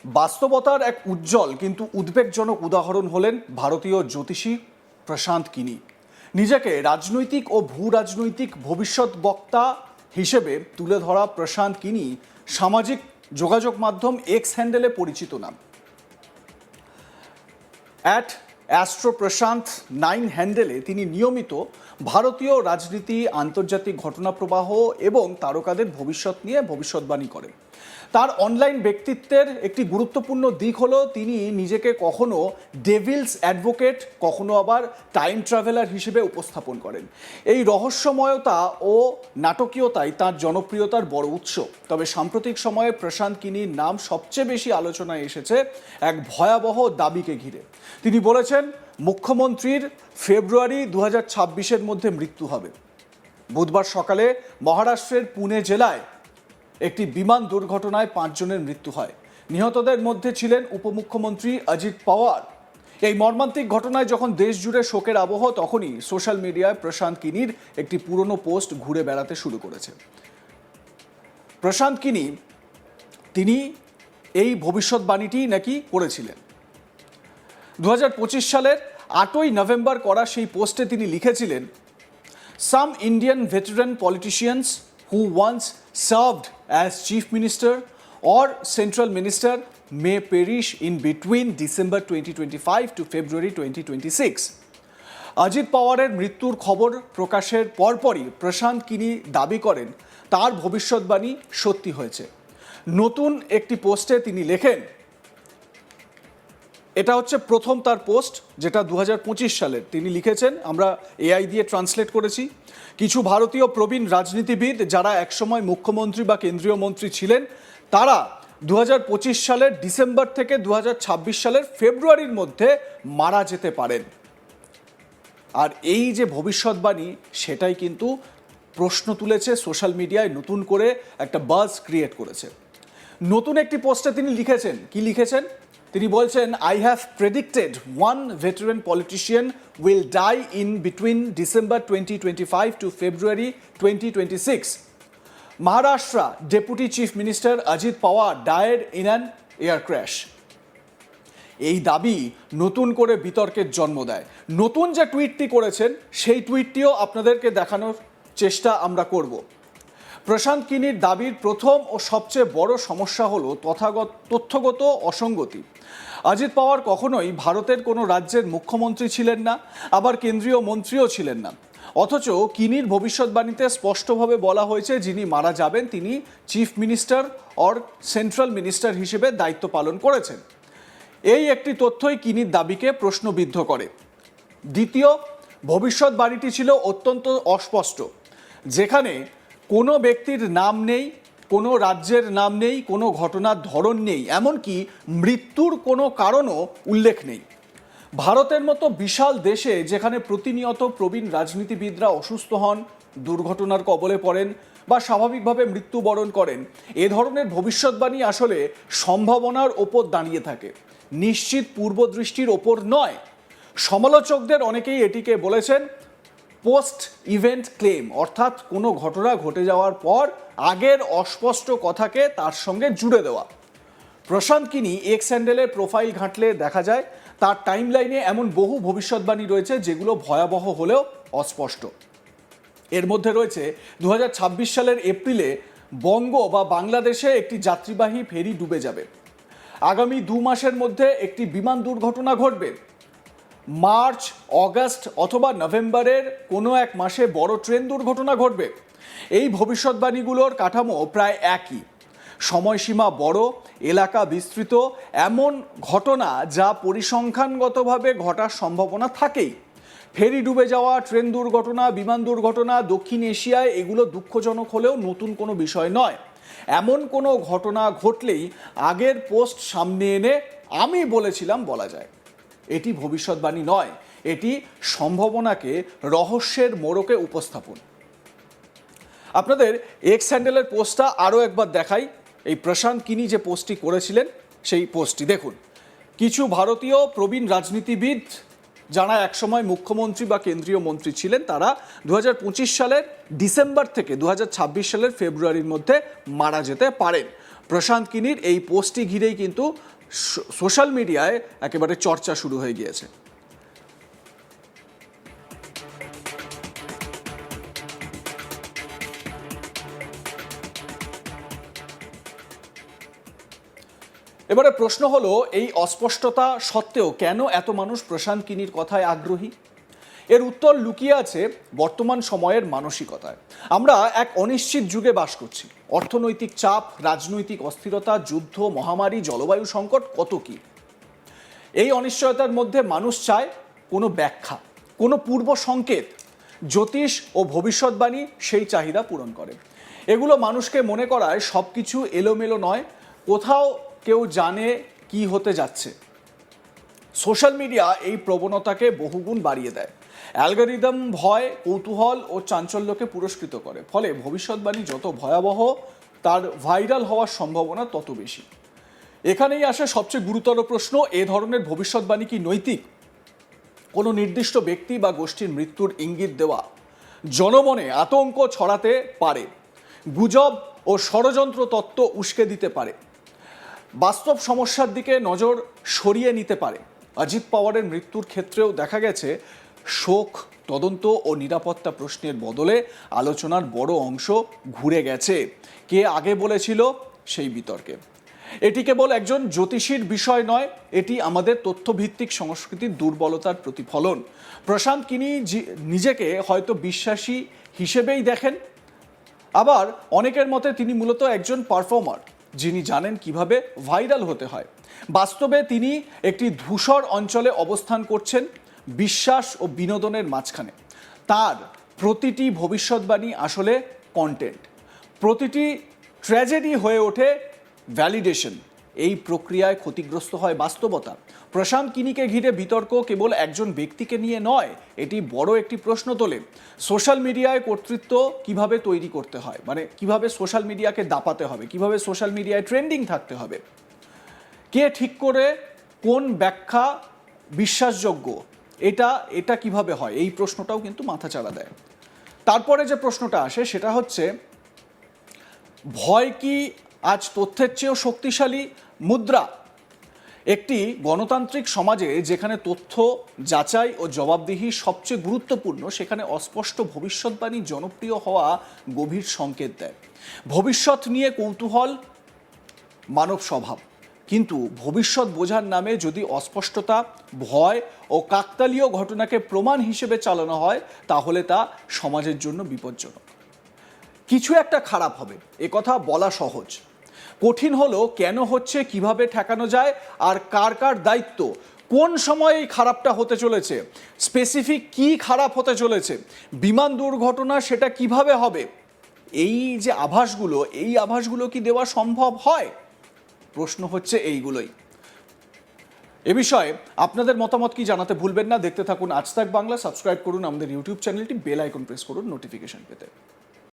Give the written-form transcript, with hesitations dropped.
বাস্তবতার এক উজ্জ্বল কিন্তু উদ্বেগজনক উদাহরণ হলেন ভারতীয় জ্যোতিষী প্রশান্ত কিনি। নিজেকে রাজনৈতিক ও ভূ রাজনৈতিক ভবিষ্যৎ বক্তা হিসেবে তুলে ধরা প্রশান্ত কিনি সামাজিক যোগাযোগ মাধ্যম এক্স হ্যান্ডেলে পরিচিত নাম। অ্যাস্ট্রো প্রশান্ত 9 হ্যান্ডেলে তিনি নিয়মিত ভারতীয় রাজনীতি, আন্তর্জাতিক ঘটনা প্রবাহ এবং তারকাদের ভবিষ্যৎ নিয়ে ভবিষ্যৎবাণী করেন। তার অনলাইন ব্যক্তিত্বের একটি গুরুত্বপূর্ণ দিক হলো তিনি নিজেকে কখনো ডেভিলস অ্যাডভোকেট, কখনো আবার টাইম ট্রাভেলার হিসেবে উপস্থাপন করেন। এই রহস্যময়তা ও নাটকীয়তাই তার জনপ্রিয়তার বড় উৎস। তবে সাম্প্রতিক সময়ে প্রশান্ত কিনির নাম সবচেয়ে বেশি আলোচনায় এসেছে এক ভয়াবহ দাবিকে ঘিরে। তিনি বলেছেন মুখ্যমন্ত্রীর ফেব্রুয়ারি 2026-এর মধ্যে মৃত্যু হবে। বুধবার সকালে মহারাষ্ট্রের পুনে জেলায় একটি বিমান দুর্ঘটনায় 5 জনের মৃত্যু হয়। নিহতদের মধ্যে ছিলেন উপমুখ্যমন্ত্রী অজিত পাওয়ার। এই মর্মান্তিক ঘটনায় যখন দেশ জুড়ে শোকের আবহ, তখনই সোশ্যাল মিডিয়ায় প্রশান্ত কিনির একটি পুরনো পোস্ট ঘুরে বেড়াতে শুরু করেছে। প্রশান্ত কিনি তিনি এই ভবিষ্যৎবাণীটি নাকি করেছিলেন। 2025 সালের 8ই নভেম্বর করা সেই পোস্টে তিনি লিখেছিলেন, some Indian veteran politicians who once served as chief minister or central minister may perish in between December 2025 to February 2026. Ajit পাওয়ারের মৃত্যুর খবর প্রকাশের পরপরই প্রশান্ত কিনি দাবি করেন তার ভবিষ্যৎবাণী সত্যি হয়েছে। নতুন একটি পোস্টে তিনি লেখেন, এটা হচ্ছে প্রথম তার পোস্ট, যেটা 2025 সালের। তিনি লিখেছেন, আমরা এআই দিয়ে ট্রান্সলেট করেছি, কিছু ভারতীয় প্রবীণ রাজনীতিবিদ যারা একসময় মুখ্যমন্ত্রী বা কেন্দ্রীয় মন্ত্রী ছিলেন, তারা 2025 সালের ডিসেম্বর থেকে 2026 সালের ফেব্রুয়ারির মধ্যে মারা যেতে পারেন। আর এই যে ভবিষ্যৎবাণী, সেটাই কিন্তু প্রশ্ন তুলেছে সোশ্যাল মিডিয়ায়, নতুন করে একটা বাজ ক্রিয়েট করেছে। নতুন একটি পোস্টে তিনি লিখেছেন, কি লিখেছেন? তিনি বলছেন, I have predicted one veteran politician will die in between December 2025 to February 2026. Maharashtra Deputy Chief Minister Ajit Pawar died in an air crash. এই দাবি নতুন করে বিতর্কের জন্ম দেয়। নতুন যে টুইটটি করেছেন সেই টুইটটিও আপনাদেরকে দেখানোর চেষ্টা আমরা করব। প্রশান্ত কিনির দাবির প্রথম ও সবচেয়ে বড় সমস্যা হলো তথ্যগত অসঙ্গতি। অজিত পাওয়ার কখনোই ভারতের কোনো রাজ্যের মুখ্যমন্ত্রী ছিলেন না, আবার কেন্দ্রীয় মন্ত্রীও ছিলেন না। অথচ কিনির ভবিষ্যৎবাণীতে স্পষ্টভাবে বলা হয়েছে যিনি মারা যাবেন তিনি chief minister or central minister হিসেবে দায়িত্ব পালন করেছেন। এই একটি তথ্যই কিনির দাবিকে প্রশ্নবিদ্ধ করে। দ্বিতীয়, ভবিষ্যৎবাণীটি ছিল অত্যন্ত অস্পষ্ট, যেখানে কোনো ব্যক্তির নাম নেই, কোনো রাজ্যের নাম নেই, কোনো ঘটনার ধরন নেই, এমনকি মৃত্যুর কোনো কারণও উল্লেখ নেই। ভারতের মতো বিশাল দেশে যেখানে প্রতিনিয়ত প্রবীণ রাজনীতিবিদরা অসুস্থ হন, দুর্ঘটনার কবলে পড়েন বা স্বাভাবিকভাবে মৃত্যুবরণ করেন, এ ধরনের ভবিষ্যৎবাণী আসলে সম্ভাবনার ওপর দাঁড়িয়ে থাকে, নিশ্চিত পূর্বদৃষ্টির ওপর নয়। সমালোচকদের অনেকেই এটিকে বলেছেন পোস্ট ইভেন্ট ক্লেম, অর্থাৎ কোনো ঘটনা ঘটে যাওয়ার পর আগের অস্পষ্ট কথাকে তার সঙ্গে জুড়ে দেওয়া। প্রশান্ত কিনি এক্স হ্যান্ডেলের প্রোফাইল ঘাঁটলে দেখা যায় তার টাইমলাইনে এমন বহু ভবিষ্যৎবাণী রয়েছে যেগুলো ভয়াবহ হলেও অস্পষ্ট। এর মধ্যে রয়েছে 2026 সালের এপ্রিলে বঙ্গ বা বাংলাদেশে একটি যাত্রীবাহী ফেরি ডুবে যাবে, আগামী 2 মাসের মধ্যে একটি বিমান দুর্ঘটনা ঘটবে, মার্চ, অগাস্ট অথবা নভেম্বরের কোনো এক মাসে বড় ট্রেন দুর্ঘটনা ঘটবে। এই ভবিষ্যৎবাণীগুলোর কাঠামো প্রায় একই, সময়সীমা বড়, এলাকা বিস্তৃত, এমন ঘটনা যা পরিসংখ্যানগতভাবে ঘটার সম্ভাবনা থাকেই। ফেরি ডুবে যাওয়া, ট্রেন দুর্ঘটনা, বিমান দুর্ঘটনা দক্ষিণ এশিয়ায় এগুলো দুঃখজনক হলেও নতুন কোনো বিষয় নয়। এমন কোনো ঘটনা ঘটলেই আগের পোস্ট সামনে এনে আমি বলেছিলাম বলা যায়। এটি ভবিষ্যৎবাণী নয়, এটি সম্ভাবনাকে রহস্যের মোড়কে উপস্থাপন। আপনাদের এক্স হ্যান্ডেলের পোস্টটা আরও একবার দেখাই। এই প্রশান্ত কিনি যে পোস্টটি করেছিলেন সেই পোস্টটি দেখুন। কিছু ভারতীয় প্রবীণ রাজনীতিবিদ যারা একসময় মুখ্যমন্ত্রী বা কেন্দ্রীয় মন্ত্রী ছিলেন, তারা 2025 সালের ডিসেম্বর থেকে 2026 সালের ফেব্রুয়ারির মধ্যে মারা যেতে পারেন। প্রশান্ত কিনির এই পোস্টটি ঘিরেই কিন্তু সোশ্যাল মিডিয়ায় একেবারে চর্চা শুরু হয়ে গিয়েছে। এবারে প্রশ্ন হলো, এই অস্পষ্টতা সত্ত্বেও কেন এত মানুষ প্রশান্ত কিনির কথায় আগ্রহী? এর উত্তর লুকিয়ে আছে বর্তমান সময়ের মানসিকতায়। আমরা এক অনিশ্চিত যুগে বাস করছি। অর্থনৈতিক চাপ, রাজনৈতিক অস্থিরতা, যুদ্ধ, মহামারী, জলবায়ু সংকট, কত কি। এই অনিশ্চয়তার মধ্যে মানুষ চায় কোনো ব্যাখ্যা, কোনো পূর্ব সংকেত। জ্যোতিষ ও ভবিষ্যৎবাণী সেই চাহিদা পূরণ করে। এগুলো মানুষকে মনে করায় সব কিছু এলোমেলো নয়, কোথাও কেউ জানে কি হতে যাচ্ছে। সোশ্যাল মিডিয়া এই প্রবণতাকে বহুগুণ বাড়িয়ে দেয়। অ্যালগরিদম ভয়, কৌতূহল ও চাঞ্চল্যকে পুরস্কৃত করে। ফলে ভবিষ্যৎবাণী যত ভয়াবহ, তার ভাইরাল হওয়ার সম্ভাবনা তত বেশি। এখানেই আসে সবচেয়ে গুরুতর প্রশ্ন, এ ধরনের ভবিষ্যৎবাণী কি নৈতিক? কোনো নির্দিষ্ট ব্যক্তি বা গোষ্ঠীর মৃত্যুর ইঙ্গিত দেওয়া জনমনে আতঙ্ক ছড়াতে পারে, গুজব ও ষড়যন্ত্র তত্ত্ব উস্কে দিতে পারে, বাস্তব সমস্যার দিকে নজর সরিয়ে নিতে পারে। অজিত পাওয়ারের মৃত্যুর ক্ষেত্রেও দেখা গেছে শোক, তদন্ত ও নিরাপত্তা প্রশ্নের বদলে আলোচনার বড় অংশ ঘুরে গেছে কে আগে বলেছিল সেই বিতর্কে। এটি কেবল একজন জ্যোতিষীর বিষয় নয়, এটি আমাদের তথ্যভিত্তিক সংস্কৃতির দুর্বলতার প্রতিফলন। প্রশান্ত কিনি নিজেকে হয়তো বিশ্বাসী হিসেবেই দেখেন, আবার অনেকের মতে তিনি মূলত একজন পারফর্মার, যিনি জানেন কিভাবে ভাইরাল হতে হয়। বাস্তবে তিনি একটি ধূসর অঞ্চলে অবস্থান করছেন, বিশ্বাস ও বিনোদনের মাঝখানে। তার প্রতিটি ভবিষ্যৎবাণী আসলে কন্টেন্ট, প্রতিটি ট্র্যাজেডি হয়ে ওঠে ভ্যালিডেশন। এই প্রক্রিয়ায় ক্ষতিগ্রস্ত হয় বাস্তবতা। প্রশান্ত কিনিকে ঘিরে বিতর্ক কেবল একজন ব্যক্তিকে নিয়ে নয়, এটি বড় একটি প্রশ্ন তোলে। সোশ্যাল মিডিয়ায় কর্তৃত্ব কিভাবে তৈরি করতে হয়, মানে কিভাবে সোশ্যাল মিডিয়াকে দাপাতে হবে, কিভাবে সোশ্যাল মিডিয়ায় ট্রেন্ডিং থাকতে হবে, কে ঠিক করে কোন ব্যাখ্যা বিশ্বাসযোগ্য, এটা কিভাবে হয়, এই প্রশ্নটাও কিন্তু মাথাচাড়া দেয়। তারপরে যে প্রশ্নটা আসে সেটা হচ্ছে, ভয় কি আজ তথ্যের চেয়েও শক্তিশালী মুদ্রা? একটি গণতান্ত্রিক সমাজে যেখানে তথ্য যাচাই ও জবাবদিহি সবচেয়ে গুরুত্বপূর্ণ, সেখানে অস্পষ্ট ভবিষ্যৎবাণী জনপ্রিয় হওয়া গভীর সংকেত দেয়। ভবিষ্যৎ নিয়ে কৌতূহল মানব স্বভাব, কিন্তু ভবিষ্যৎ বোঝার নামে যদি অস্পষ্টতা, ভয় ও কাকতালীয় ঘটনাকে প্রমাণ হিসেবে চালানো হয়, তাহলে তা সমাজের জন্য বিপজ্জনক। কিছু একটা খারাপ হবে, এ কথা বলা সহজ। কঠিন হলো কেন হচ্ছে, কিভাবে ঠেকানো যায়, আর কার কার দায়িত্ব। কোন সময় এই খারাপটা হতে চলেছে, স্পেসিফিক কি খারাপ হতে চলেছে, বিমান দুর্ঘটনা সেটা কিভাবে হবে। এই যে আভাসগুলো, এই আভাসগুলো কি দেওয়া সম্ভব হয়? প্রশ্ন হচ্ছে এইগুলোই। এ বিষয়ে আপনাদের মতামত কি জানাতে ভুলবেন না। দেখতে থাকুন আজ তাক বাংলা, সাবস্ক্রাইব করুন আমাদের ইউটিউব চ্যানেলটি, বেল আইকন প্রেস করুন নোটিফিকেশন পেতে।